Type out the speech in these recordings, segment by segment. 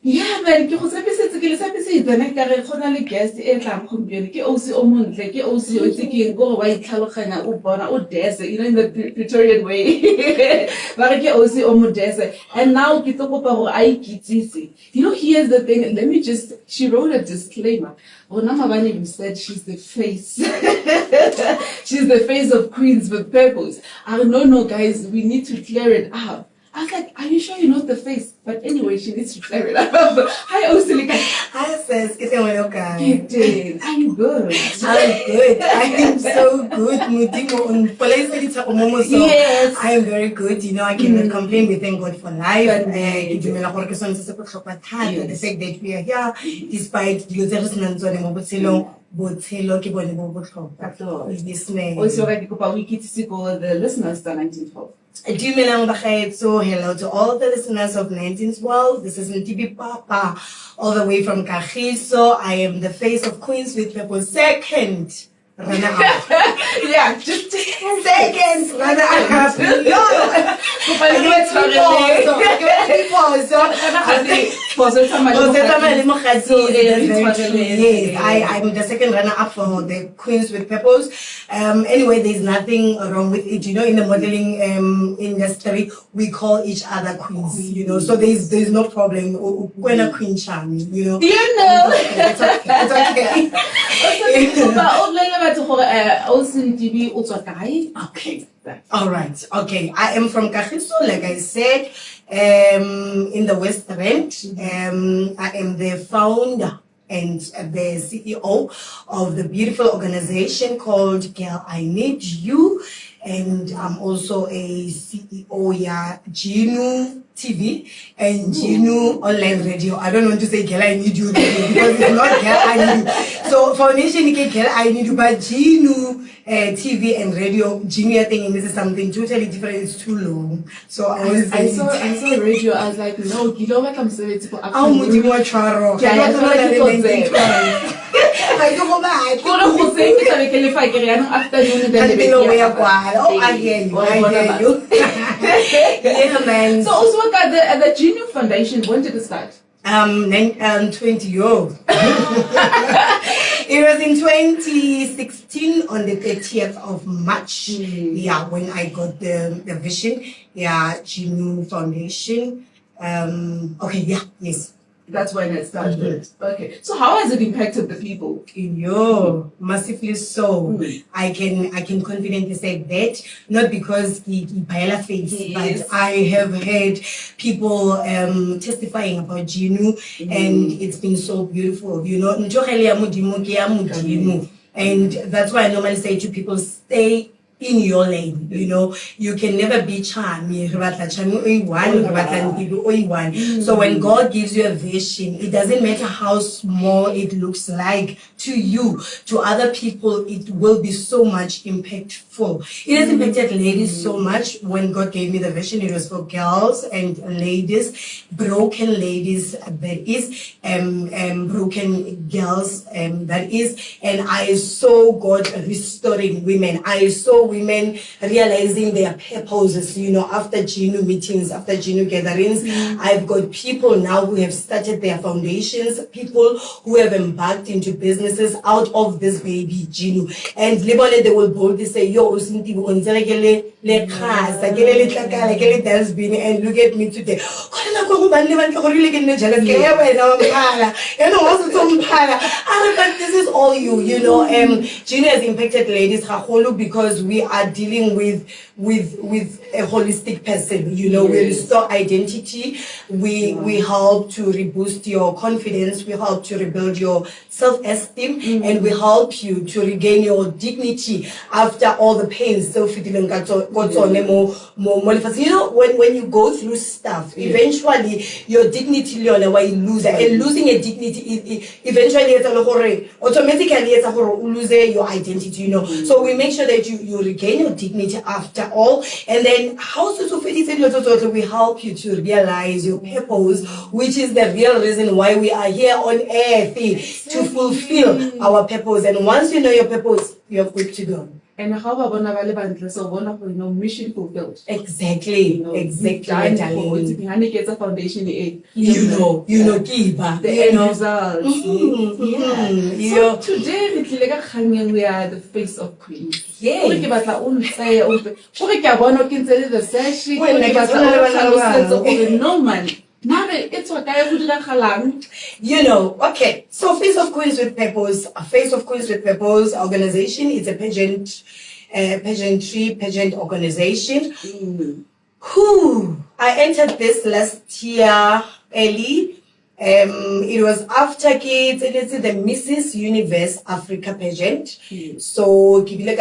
Yeah, man, ke go tshepisetse ke le tshepisetse tsena ka re gona le guest e tlang gompieno ke OC o montle ke OC o itse ke go ba itlhaloganya o bona o dance in the Victorian way ba re ke OC o mo dance and now ke tlo kopa gore a ikitsise. Here's the thing, let me just, she wrote a disclaimer. Rona Mabane said she's the face. She's the face of Queens with Purpose. I don't know, guys, we need to clear it up. I was like, are you sure you're not the face? But anyway, she needs to clear it up. Hi, Osilika. Hi, sis. I'm good. I'm good. I am so good. Yes. I am very good. I cannot complain. We thank God for life. Yes. The fact that we are here, despite the listeners the 1912. So hello to all the listeners of 1912. This is Ntibi Papa, all the way from Kagiso. I am the face of Queens with Purpose. Second runner up. Yeah, just second runner up. I'm the second runner up for the Queens with Purpose. Anyway, there's nothing wrong with it. In the modeling industry, we call each other queens. So there's no problem. When a queen charm, It's okay. Okay. All right. Okay. I am from Kagiso, like I said, in the West Rand. I am the founder and the CEO of the beautiful organization called Girl I Need You. And I'm also a CEO, Genu TV and Genu online radio. I don't want to say Girl I Need You because it's not Girl I Need You. So foundation Girl I Need You, but Genu TV and radio, Genu thing, this is something totally different. It's too long. So I saw radio. I was like, no, you know what I'm saying? I don't go back. I hear you. Yeah, man. So also got the Genu Foundation, when did it start? 20 years. It was in 2016 on the 30th of March. Yeah, when I got the vision. Yeah, Genu Foundation. Okay, yeah, yes. That's when it started. Okay. So how has it impacted the people? Massively so. I can confidently say that, not because Paella face, but I have heard people testifying about Genu, and it's been so beautiful. And that's why I normally say to people, stay in your lane. You can never be charming. So when God gives you a vision, it doesn't matter how small it looks like to you, to other people, it will be so much impactful. It has impacted ladies so much. When God gave me the vision, it was for girls and ladies, broken ladies, that is, broken girls, that is, and I saw God restoring women. I saw women realizing their purposes, after Genu meetings, after Genu gatherings. I've got people now who have started their foundations, people who have embarked into businesses out of this baby Genu. And they will boldly say, yo, and look at me today. But this is all you. Genu has impacted ladies because we are dealing with a holistic person. We restore identity, we help to reboost your confidence, we help to rebuild your self-esteem, and we help you to regain your dignity after all the pains. So when you go through stuff, eventually your dignity lose, and losing a dignity eventually automatically lose your identity. So we make sure that you regain your dignity after all, and then we help you to realize your purpose, which is the real reason why we are here on earth, to fulfill our purpose. And once you know your purpose, you're good to go. And how about so mission fulfilled? Exactly, exactly. It's a foundation. You know, Kiba. The end results. So today we are the face of Queens. Yeah. No man. It's what you know, okay. So Face of Queens with Purpose, Face of Queens with Purpose organization. It's a pageant organization. I entered this last year early. It was after kids, it is the Mrs. Universe Africa pageant. So, due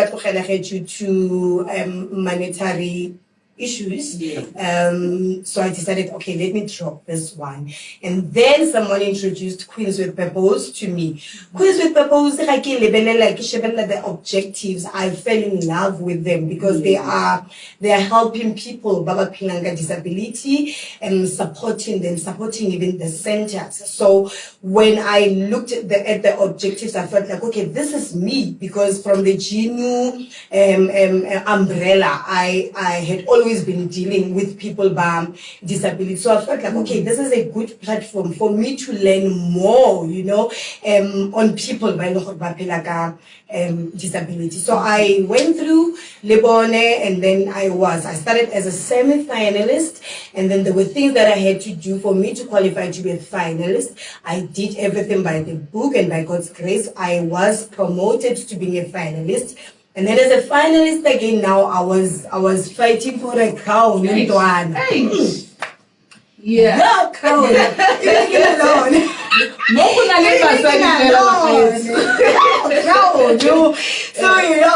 to monetary issues. So I decided, okay, let me drop this one. And then someone introduced Queens with Purpose to me. Queens with Purpose, like the objectives, I fell in love with them because they are helping people with disability and supporting even the centers. So when I looked at the objectives, I felt like, okay, this is me, because from the GNU umbrella, I had always been dealing with people with disability. So I felt like, okay, this is a good platform for me to learn more, on people with disability. So I went through Lebone, and then I started as a semi-finalist, and then there were things that I had to do for me to qualify to be a finalist. I did everything by the book, and by God's grace, I was promoted to being a finalist. And then as a finalist again, now I was fighting for a crown. Yeah, crown. Leave it alone. So I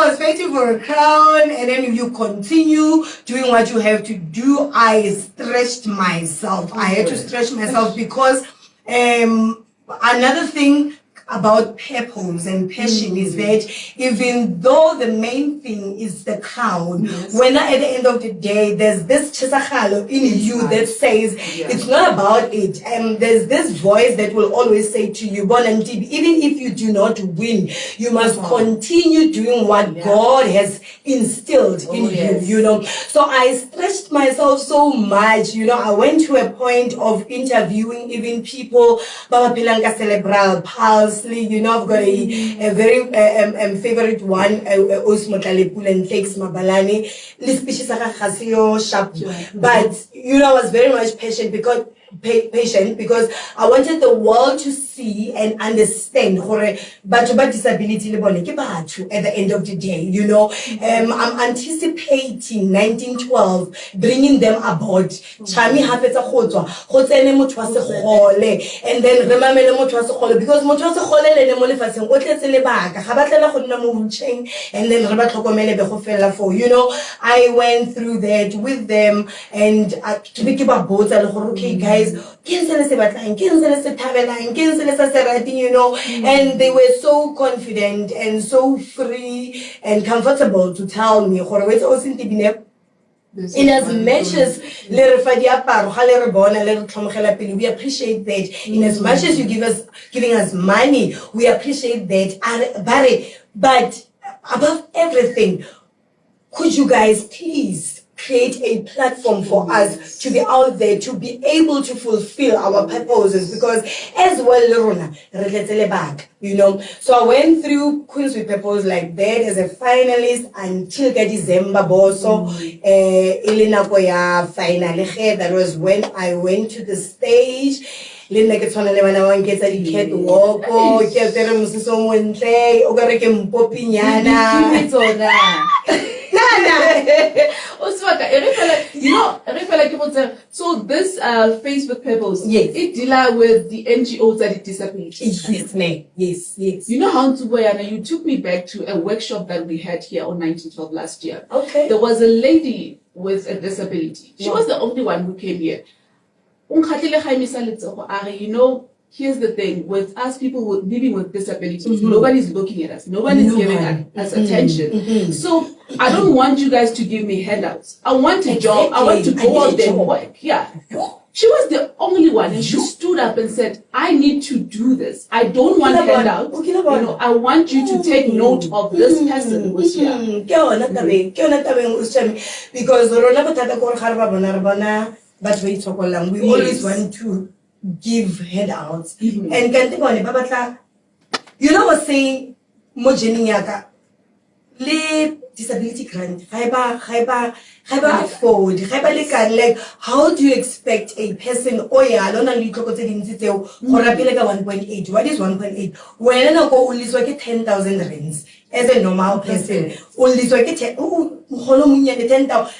was fighting for a crown, and then you continue doing what you have to do. I stretched myself. I had to stretch myself because another thing about purpose and passion is that even though the main thing is the crown, when at the end of the day there's this chisachalo in you that says it's not about it, and there's this voice that will always say to you, Bon and Tibi, even if you do not win, you must continue doing what God has instilled in you, So I stretched myself so much, I went to a point of interviewing even people, Baba Pilanga Cerebral Palsy. I've got a very favorite one, Osmotalepul and Takes Mabalani, but I was very much patient because I wanted the world to see and understand but disability at the end of the day, I'm anticipating 1912 bringing them aboard. Chami hafetsa khotwa khotsene motho wa segole, and then remamele motho wa segole, because motho wa segole le ne mo lefatsheng o tletse lebaka ga batlela go nna mo wheelchair, and then re ba tlhokomele be go fela for I went through that with them, and to be ba botsa le gore okay guys, and they were so confident and so free and comfortable to tell me, in as much as we appreciate that. In as much as you giving us money, we appreciate that. But above everything, could you guys please create a platform for us to be out there, to be able to fulfill our purposes, because as well, So I went through Queens with Purpose like that as a finalist until December. So Elena Koya finally, that was when I went to the stage. So this Facebook Purpose, it deals with the NGOs that it disabilities. Yes. How to wear, and you took me back to a workshop that we had here on 1912 last year. Okay. There was a lady with a disability. She was the only one who came here. Here's the thing, with us people living with disabilities, nobody's looking at us, nobody's giving us attention. So I don't want you guys to give me handouts. I want a job. I want to go out there and work. Yeah. She was the only one, and she stood up and said, I need to do this. I don't want handouts. You know, I want you to take note of this person who's here. Because we always want to give handouts. And you know what saying, le disability grant, afford, like how do you expect a person, oh yeah, I don't know, 1.8, what is 1.8? When I go only 10,000 rands as a normal person, only 10,000,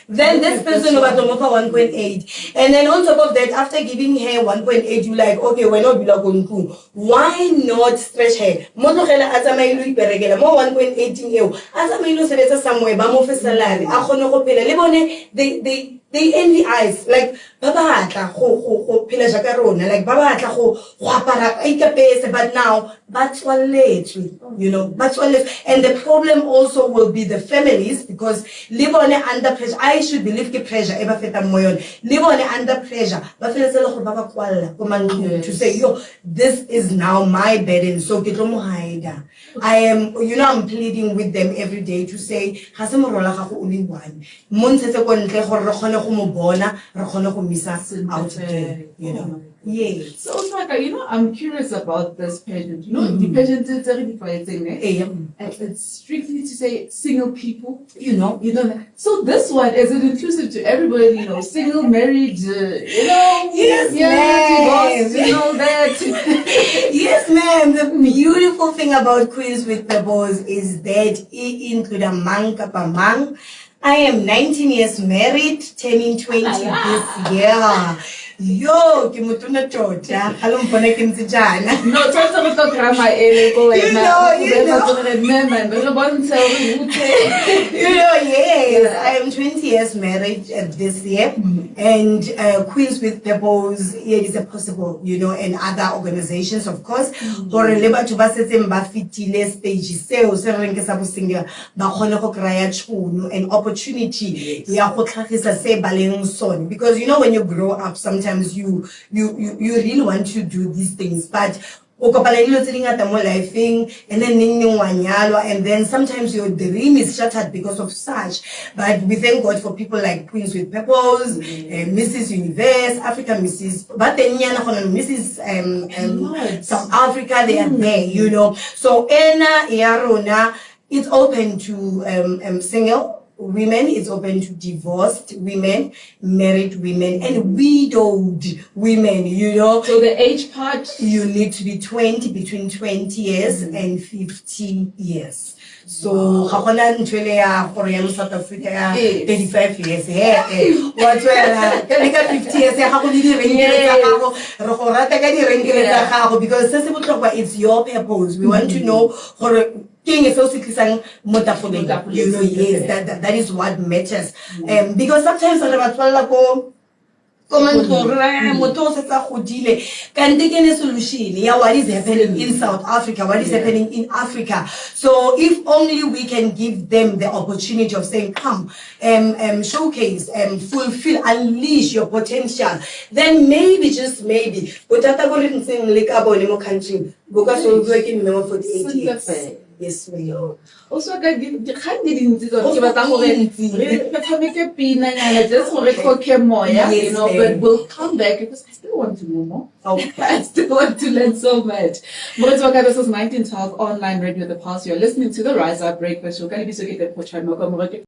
then this person over to offer 1.8, and then on top of that, after giving her 1.8, you like, okay, we're not going to, why not stretch her? More 1.18 somewhere, salary, they envy eyes, like Baba like Baba but now that's what late, you know, that's what late. And the problem also will be the families, because live on under pressure. I should believe the pressure ever feta moyon. Live on under pressure. To say, yo, this is now my burden. So I am, you know, I'm pleading with them every day to say, only one. Out there, you know. Yes. So, Osaka, you know, I'm curious about this pageant. You know, the pageant is already fighting, and it's strictly to say single people. You know. So this one, is it inclusive to everybody? You know, single, married, you know. Yes, divorced, you know that. Yes, ma'am. The beautiful thing about Queens with Pebbles is that it includes a man kapa mang. I am 19 years married, turning 20 this year. Yo, kimutuna chota. Halom pone kimtijana. No, chota mto grandma ele ko you know. You know, yes. I am 20 years married this year, and Queens with Pebbles, it is a possible, you know, and other organizations, of course. For labor to basete mbafitile stage seo se renke sa bosinga ba khona go kraya tšhono an opportunity ya go tlhagisa se baleng sone, because you know when you grow up sometimes you really want to do these things, but and then sometimes your dream is shattered because of such. But we thank God for people like Queens with Pebbles, Mrs. Universe, Africa Mrs. But then Mrs. South Africa, they are there, you know. So it's open to single women, it's open to divorced women, married women, and widowed women, you know. So the age part? You need to be between 20 years and 50 years. So, South Africa, 35 years. What's 50 years? Because it's your purpose. We want to know King is also you know, yes, that is what matters. Because sometimes what is happening in South Africa, what is happening in Africa. So if only we can give them the opportunity of saying, come, showcase, fulfill, unleash your potential, then maybe, just maybe, country, because we're working for 48 years. Yes, ma'am. Also, just you know, but we'll come back because I still want to know more. Okay. I still want to learn so much. This is 1912 online radio The Pulse. You're listening to the Rise Up Breakfast Show.